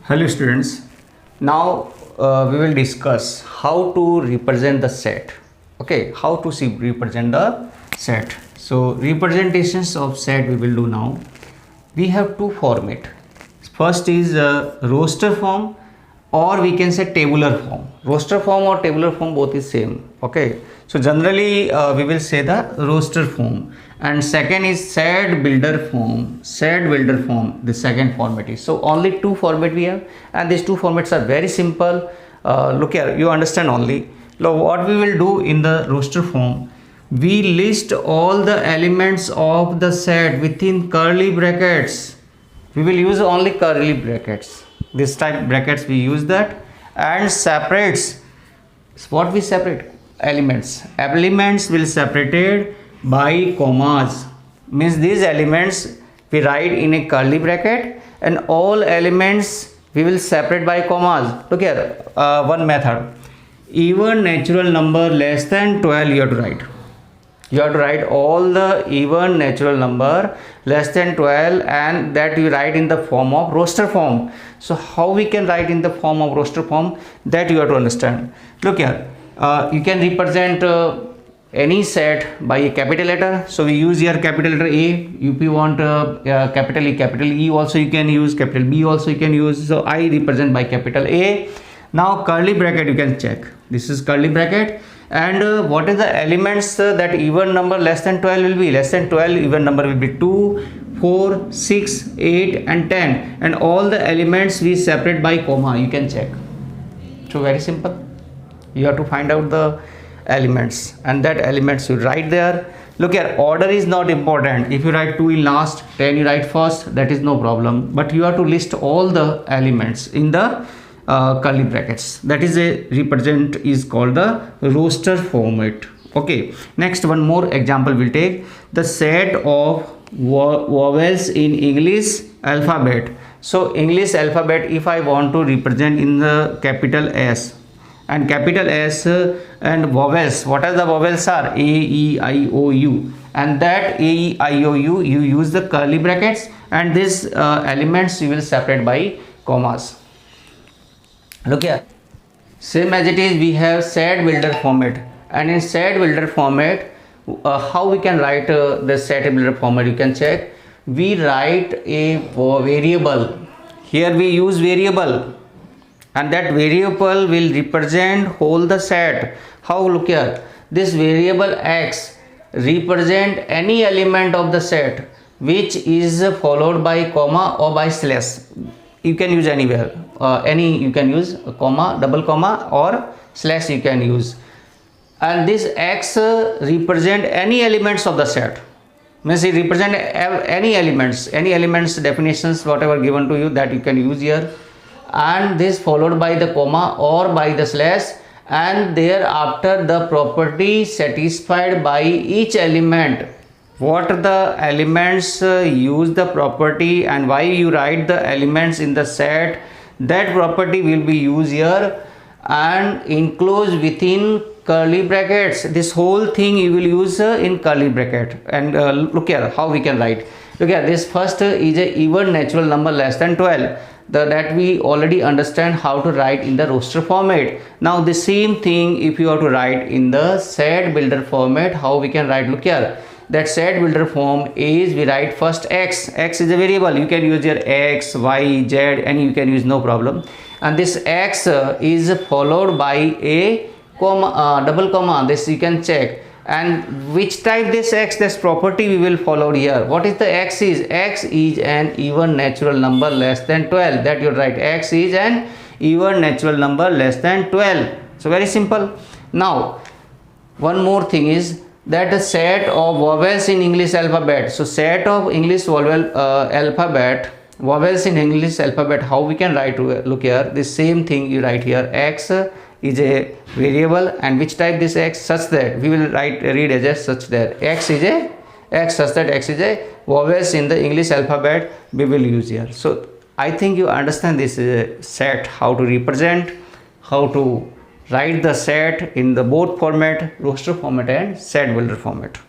Hello students, now we will discuss how to represent the set. Okay, how to represent the set. So representations of set we will do now. We have two format. First is roster form, or we can say tabular form. Roster form or tabular form both is same. Okay, so generally we will say the roster form, and second is set builder form. Set builder form, the second format is. So only two format we have, and these two formats are very simple. Look here, you understand only. Now what we will do in the roster form, we list all the elements of the set within curly brackets. We will use only curly brackets. This type brackets we use that, and separates. What we separate? Elements will separated by commas. Means these elements we write in a curly bracket, and all elements we will separate by commas. Look here, one method. Even natural number less than 12 you have to write. You have to write all the even natural number less than 12, and that you write in the form of roster form. So how we can write in the form of roster form, that you have to understand. Look here, you can represent any set by a capital letter. So we use here capital letter A. If you want capital E, capital E also you can use, capital B also you can use. So I represent by capital A. Now curly bracket you can check. This is curly bracket. And what is the elements that even number less than 12 will be? Less than 12 even number will be 2, 4, 6, 8 and 10, and all the elements we separate by comma. You can check. So very simple. You have to find out the elements, and that elements you write there. Look here, order is not important. If you write 2 in last, 10 you write first, that is no problem, but you have to list all the elements in the curly brackets. That is a represent is called the roster format. Okay, next one more example we'll take. The set of vowels in English alphabet. So English alphabet, if I want to represent in the capital S, and capital S and vowels, what are the vowels are? A, E, I, O, U, and that A, E, I, O, U, you use the curly brackets, and these elements you will separate by commas. Look here, same as it is, we have set builder format, and in set builder format, how we can write the set builder format, you can check. We write a variable. Here we use variable, and that variable will represent whole the set. How? Look here, this variable X represent any element of the set which is followed by comma or by slash. You can use anywhere, you can use a comma, double comma or slash you can use, and this X represent any elements of the set. Means it represent any elements definitions whatever given to you, that you can use here, and this followed by the comma or by the slash, and thereafter the property satisfied by each element. What the elements use the property, and why you write the elements in the set, that property will be used here and enclosed within curly brackets. This whole thing you will use in curly bracket. And look here how we can write. Look here, this first is a even natural number less than 12. That we already understand how to write in the roster format. Now the same thing if you have to write in the set builder format, how we can write? Look here, that set builder form is, we write first X is a variable. You can use your X, Y, Z, and you can use no problem, and this X is followed by a comma, double comma. This you can check, and which type this X, this property we will follow here. What is the X is? X is an even natural number less than 12. That you write X is an even natural number less than 12. So very simple. Now one more thing is that the set of vowels in English alphabet. So set of English alphabet, vowels in English alphabet, how we can write? Look here, the same thing you write here. X is a variable, and which type this X, such that we will read as a such that X is a X, such that X is a vowels in the English alphabet we will use here. So I think you understand this set, how to represent, how to write the set in the both format, roster format and set builder format.